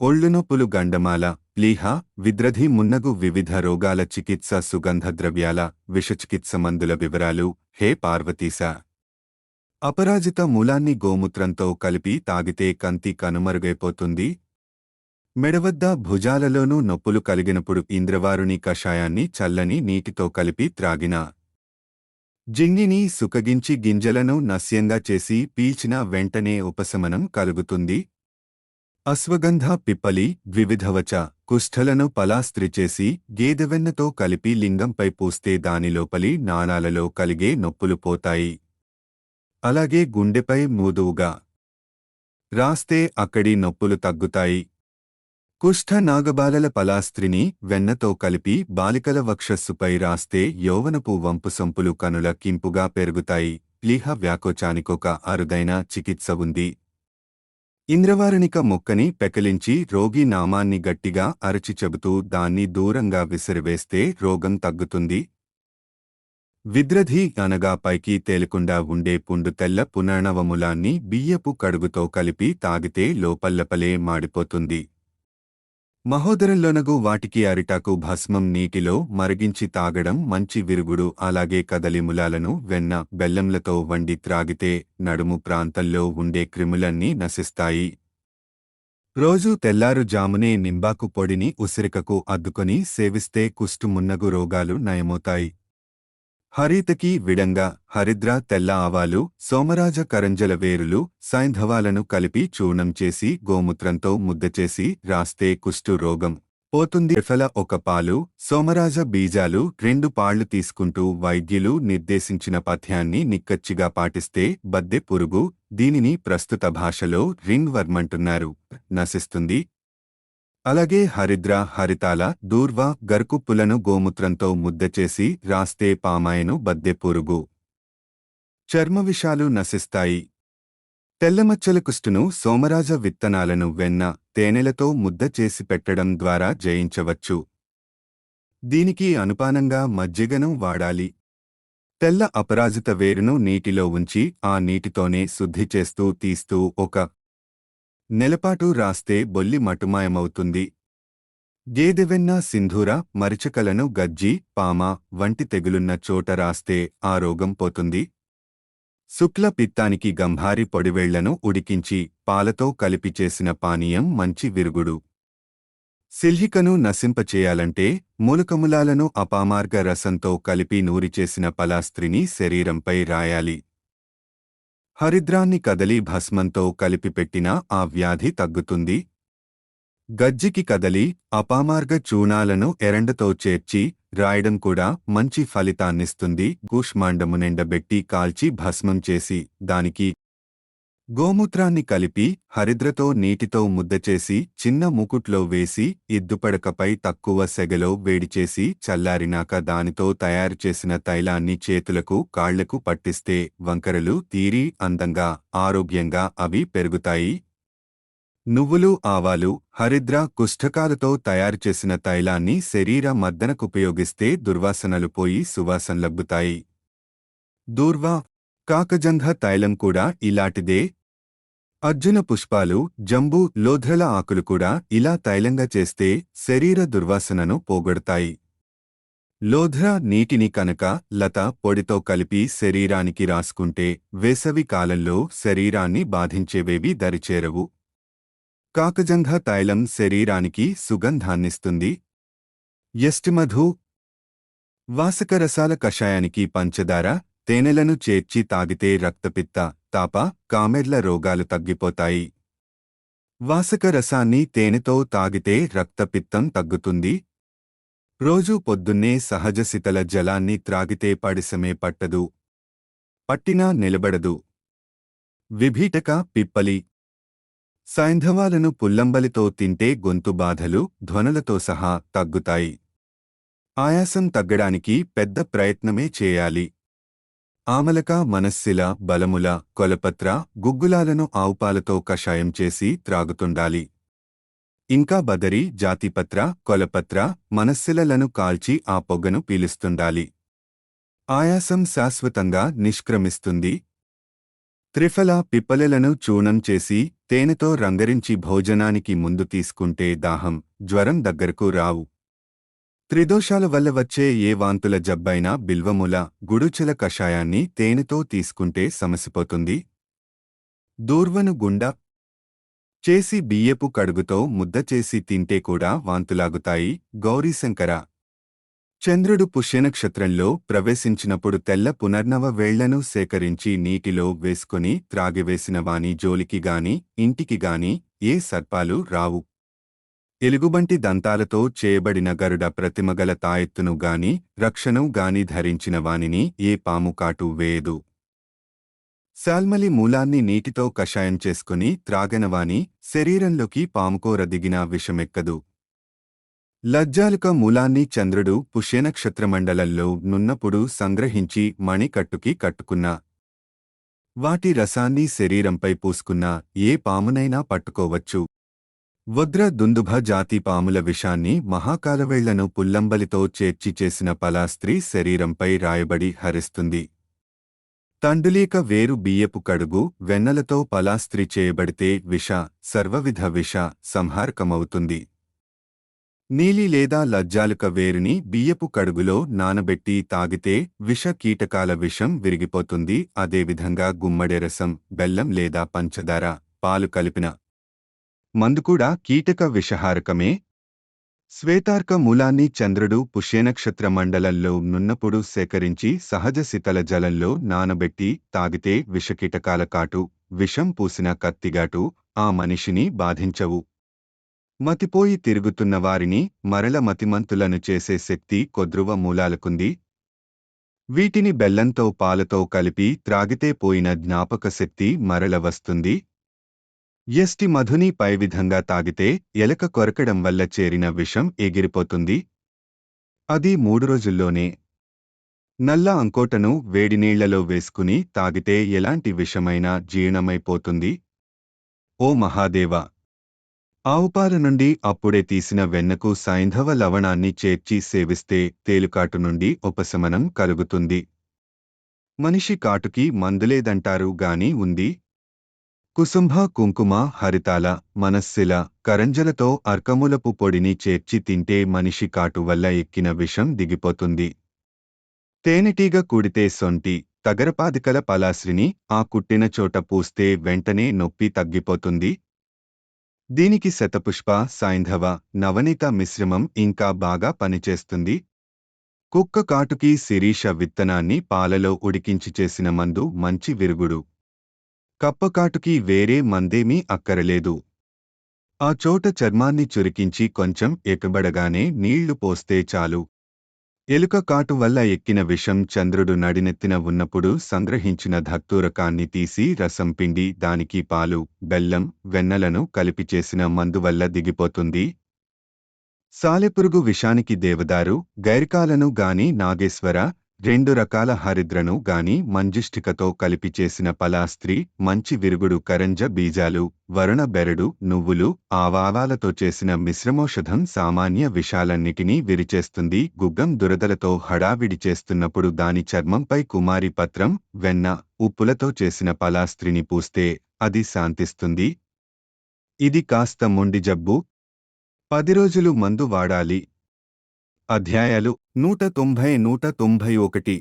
ఒళ్ళునొప్పులు గండమాల ప్లీహ విద్రధి మున్నగు వివిధ రోగాల చికిత్స సుగంధ ద్రవ్యాల విషచికిత్స మందుల వివరాలు. హే పార్వతీశ, అపరాజిత మూలాన్ని గోమూత్రంతో కలిపి తాగితే కంతి కనుమరుగైపోతుంది. మెడవద్ద భుజాలలోనూ నొప్పులు కలిగినప్పుడు ఇంద్రవారుని కషాయాన్ని చల్లని నీటితో కలిపి త్రాగిన జింగిని సుకగించి గింజలను నస్యంగా చేసి పీల్చిన వెంటనే ఉపశమనం కలుగుతుంది. అశ్వగంధ పిప్పలి ద్వివిధవచ కుష్ఠలను పలాస్త్రి చేసి గేదెవెన్నతో కలిపి లింగంపై పూస్తే దానిలోపలి నాళాలలో కలిగే నొప్పులు పోతాయి. అలాగే గుండెపై మృదువుగా రాస్తే అక్కడి నొప్పులు తగ్గుతాయి. కుష్ఠ నాగబాలల పలాస్త్రిని వెన్నతో కలిపి బాలికల వక్షస్సుపై రాస్తే యౌవనపు వంపుసొంపులు కనుల కింపుగా పెరుగుతాయి. ప్లీహ వ్యాకోచానికొక అరుదైన చికిత్స ఉంది. ఇంద్రవారునిక మొక్కని పెకలించి రోగి నామాన్ని గట్టిగా అరచి చెబుతూ దాన్ని దూరంగా విసిరివేస్తే రోగం తగ్గుతుంది. విద్రధి అనగా పైకి తేలకుండా ఉండే పుండు తెల్ల పునర్నవములాన్ని బియ్యపు కడుగుతో కలిపి తాగితే లోపల్లపలే మాడిపోతుంది. మహోదరంలోనగు వాటికి అరిటాకు భస్మం నీటిలో మరిగించి తాగడం మంచి విరుగుడు. అలాగే కదలిములాలను వెన్న బెల్లంలతో వండి త్రాగితే నడుము ప్రాంతంలో ఉండే క్రిములన్నీ నశిస్తాయి. రోజూ తెల్లారుజామునే నింబాకు పొడిని ఉసిరికకు అద్దుకొని సేవిస్తే కుష్టు మున్నగు రోగాలు నయమవుతాయి. హరితకి విడంగా హరిద్ర తెల్ల ఆవాలు సోమరాజ కరంజల వేరులు సైంధవాలను కలిపి చూర్ణం చేసి గోమూత్రంతో ముద్దచేసి రాస్తే కుష్టు రోగం పోతుంది. త్రిఫల ఒక పాలు సోమరాజ బీజాలు 2 పాళ్లు తీసుకుంటూ వైద్యులు నిర్దేశించిన పథ్యాన్ని నిక్కచ్చిగా పాటిస్తే బద్దె పురుగు, దీనిని ప్రస్తుత భాషలో రింగ్ వర్మంటున్నారు, నశిస్తుంది. అలాగే హరిద్ర హరితాల దూర్వ గర్కుప్పులను గోమూత్రంతో ముద్దచేసి రాస్తే పామాయను బద్దె పురుగు చర్మవిషాలు నశిస్తాయి. తెల్లమచ్చల కుష్టును సోమరాజ విత్తనాలను వెన్న తేనెలతో ముద్ద చేసి పెట్టడం ద్వారా జయించవచ్చు. దీనికి అనుపానంగా మజ్జిగను వాడాలి. తెల్ల అపరాజిత వేరును నీటిలో ఉంచి ఆ నీటితోనే శుద్ధి చేస్తూ తీస్తూ ఒక నెలపాటు రాస్తే బొల్లి మటుమాయమవుతుంది. గేదెవెన్న సింధూర మరిచకలను గజ్జి పామ వంటి తెగులున్న చోట రాస్తే ఆ రోగం పోతుంది. శుక్ల పిత్తానికి గంభారి పొడివేళ్లను ఉడికించి పాలతో కలిపి చేసిన పానీయం మంచి విరుగుడు. సిల్హికను నశింపచేయాలంటే మూలకములాలను అపామార్గ రసంతో కలిపి నూరిచేసిన పలాస్త్రిని శరీరంపై రాయాలి. హరిద్రాన్ని కదలి భస్మంతో కలిపి పెట్టినా ఆ వ్యాధి తగ్గుతుంది. గజ్జికి కదలి అపామార్గ చూణాలను ఎరండతో చేర్చి రాయడం కూడా మంచి ఫలితాన్నిస్తుంది. కూష్మాండమునెండబెట్టి కాల్చి భస్మం చేసి దానికి గోమూత్రాన్ని కలిపి హరిద్రతో నీటితో ముద్దచేసి చిన్న ముకుట్లో వేసి ఇద్దుపడకపై తక్కువ సెగలో వేడిచేసి చల్లారినాక దానితో తయారుచేసిన తైలాన్ని చేతులకు కాళ్లకు పట్టిస్తే వంకరలు తీరి అందంగా ఆరోగ్యంగా అవి పెరుగుతాయి. నువ్వులు ఆవాలు హరిద్ర కుష్ఠకాలతో తయారుచేసిన తైలాన్ని శరీర మద్దనకుపయోగిస్తే దుర్వాసనలు పోయి సువాసనలబ్బుతాయి. దూర్వ కాకజంఘ తైలం కూడా ఇలాంటిదే. అర్జున పుష్పాలు జంబు లోధ్రల ఆకులు కూడా ఇలా తైలంగా చేస్తే శరీర దుర్వాసనను పోగొడతాయి. లోధ్ర నీటిని కనుక లత పొడితో కలిపి శరీరానికి రాసుకుంటే వేసవి కాలంలో శరీరాన్ని బాధించేవేవి దరిచేరవు. కాకజంఘ తైలం శరీరానికి సుగంధాన్నిస్తుంది. యష్టిమధు వాసకరసాల కషాయానికి పంచదార తేనెలను చేర్చి తాగితే రక్తపిత్త తాప కామెర్ల రోగాలు తగ్గిపోతాయి. వాసక రసాన్ని తేనెతో తాగితే రక్తపిత్తం తగ్గుతుంది. రోజూ పొద్దున్నే సహజ శీతల జలాన్ని త్రాగితే పడిసమే పట్టదు, పట్టినా నిలబడదు. విభీటక పిప్పలి సైంధవాలను పుల్లంబలితో తింటే గొంతు బాధలు ధ్వనులతో సహా తగ్గుతాయి. ఆయాసం తగ్గడానికి పెద్ద ప్రయత్నమే చేయాలి. ఆమలక మనస్సిల బలముల కొలపత్ర గుగ్గులాలను ఆవుపాలతో కషాయం చేసి త్రాగుతుండాలి. ఇంకా బదరి జాతిపత్ర కొలపత్ర మనస్సిలను కాల్చి ఆ పొగను పీలుస్తుండాలి. ఆయాసం శాశ్వతంగా నిష్క్రమిస్తుంది. త్రిఫల పిప్పలెలను చూర్ణం చేసి తేనెతో రంగరించి భోజనానికి ముందు తీసుకుంటే దాహం, జ్వరం దగ్గరకు రావు. త్రిదోషాల వల్ల వచ్చే ఏ వాంతుల జబ్బైనా బిల్వముల, గుడుచెల కషాయాన్ని తేనెతో తీసుకుంటే సమసిపోతుంది. దూర్వను గుండ చేసి బియ్యపు కడుగుతో ముద్ద చేసి తింటే కూడా వాంతులాగుతాయి. గౌరీశంకర చంద్రుడు పుష్యనక్షత్రంలో ప్రవేశించినప్పుడు తెల్ల పునర్నవ వేళ్లను సేకరించి నీటిలో వేసుకొని త్రాగివేసిన వాని జోలికిగాని ఇంటికిగాని ఏ సర్పాలు రావు. ఎలుగుబంటి దంతాలతో చేయబడిన గరుడ ప్రతిమగల తాయెత్తును గాని రక్షణను గాని ధరించిన వానిని ఏ పాము కాటు వేయదు. శాల్మలి మూలాన్ని నీటితో కషాయం చేసుకుని త్రాగనవాని శరీరంలోకి పాముకోర దిగినా విషమెక్కదు. లజ్జాలుక మూలాన్ని చంద్రుడు పుష్యనక్షత్రమండలంలో నున్నప్పుడు సంగ్రహించి మణికట్టుకి కట్టుకున్నా వాటి రసాన్ని శరీరంపై పూసుకున్నా ఏ పామునైనా పట్టుకోవచ్చు. వద్ర దుందుభ జాతి పాముల విషాన్ని మహాకాలవేళ్లను పుల్లంబలితో చేర్చి చేసిన పలాస్త్రీ శరీరంపై రాయబడి హరిస్తుంది. తండులీక వేరు బియ్యపు కడుగు వెన్నలతో పలాస్త్రీ చేయబడితే విష సర్వవిధ విష సంహారకమవుతుంది. నీలి లేదా లజ్జాలుక వేరుని బియ్యపు కడుగులో నానబెట్టి తాగితే విష కీటకాల విషం విరిగిపోతుంది. అదేవిధంగా గుమ్మడెరసం, బెల్లం లేదా పంచదార, పాలు కలిపిన మందుకూడా కీటక విషహారకమే. శ్వేతార్క మూలాన్ని చంద్రుడు పుష్యనక్షత్ర మండలంలో నున్నప్పుడు సేకరించి సహజ శీతల జలంలో నానబెట్టి తాగితే విషకీటకాల కాటు, విషం పూసిన కత్తిగాటు ఆ మనిషిని బాధించవు. మతిపోయి తిరుగుతున్న వారిని మరల మతిమంతులను చేసే శక్తి కొద్రువ మూలాలకుంది. వీటిని బెల్లంతో పాలతో కలిపి త్రాగితే పోయిన జ్ఞాపక శక్తి మరల వస్తుంది. ఎస్టి మధుని పై విధంగా తాగితే ఎలక కొరకడం వల్ల చేరిన విషం ఎగిరిపోతుంది. అది 3 రోజుల్లోనే. నల్ల అంకోటను వేడినీళ్లలో వేసుకుని తాగితే ఎలాంటి విషమైనా జీర్ణమైపోతుంది. ఓ మహాదేవ! ఆవుపాల నుండి అప్పుడే తీసిన వెన్నకు సైంధవ లవణాన్ని చేర్చి సేవిస్తే తేలుకాటు నుండి ఉపశమనం కలుగుతుంది. మనిషి కాటుకి మందులేదంటారు గాని ఉంది. కుసుంభ, కుంకుమ, హరితాల, మనస్సిల, కరంజలతో అర్కములపు పొడిని చేర్చి తింటే మనిషి కాటు వల్ల ఎక్కిన విషం దిగిపోతుంది. తేనెటీగ కూడితే సొంటి, తగరపాదికల పలాశ్రిని ఆ కుట్టిన చోట పూస్తే వెంటనే నొప్పి తగ్గిపోతుంది. దీనికి శతపుష్ప, సైంధవ, నవనీత మిశ్రమం ఇంకా బాగా పనిచేస్తుంది. కుక్క కాటుకి శిరీష విత్తనాన్ని పాలలో ఉడికించి చేసిన మందు మంచి విరుగుడు. కప్పకాటుకి వేరే మందేమీ అక్కరలేదు. ఆ చోట చర్మాన్ని చురికించి కొంచెం ఎకబడగానే నీళ్లు పోస్తే చాలు. ఎలుక కాటు వల్ల ఎక్కిన విషం చంద్రుడు నడినెత్తిన ఉన్నప్పుడు సంగ్రహించిన ధత్తూరకాన్ని తీసి రసం పిండి దానికి పాలు, బెల్లం, వెన్నలను కలిపి చేసిన మందువల్ల దిగిపోతుంది. సాలెపురుగు విషానికి దేవదారు, గైరికాలను గాని నాగేశ్వర, 2 రకాల హరిద్రను గాని మంజిష్టికతో కలిపి చేసిన పలాస్త్రీ మంచి విరుగుడు. కరంజ బీజాలు, వరుణ బెరడు, నువ్వులు, ఆవాలతో చేసిన మిశ్రమౌషధం సామాన్య విషాలన్నిటినీ విరిచేస్తుంది. గుగ్గం దురదలతో హడావిడి చేస్తున్నప్పుడు దాని చర్మంపై కుమారి పత్రం, వెన్న, ఉప్పులతో చేసిన పలాస్త్రిని పూస్తే అది శాంతిస్తుంది. ఇది కాస్త మొండి జబ్బు. 10 రోజులు మందు వాడాలి. అధ్యాయాలు 190, 191.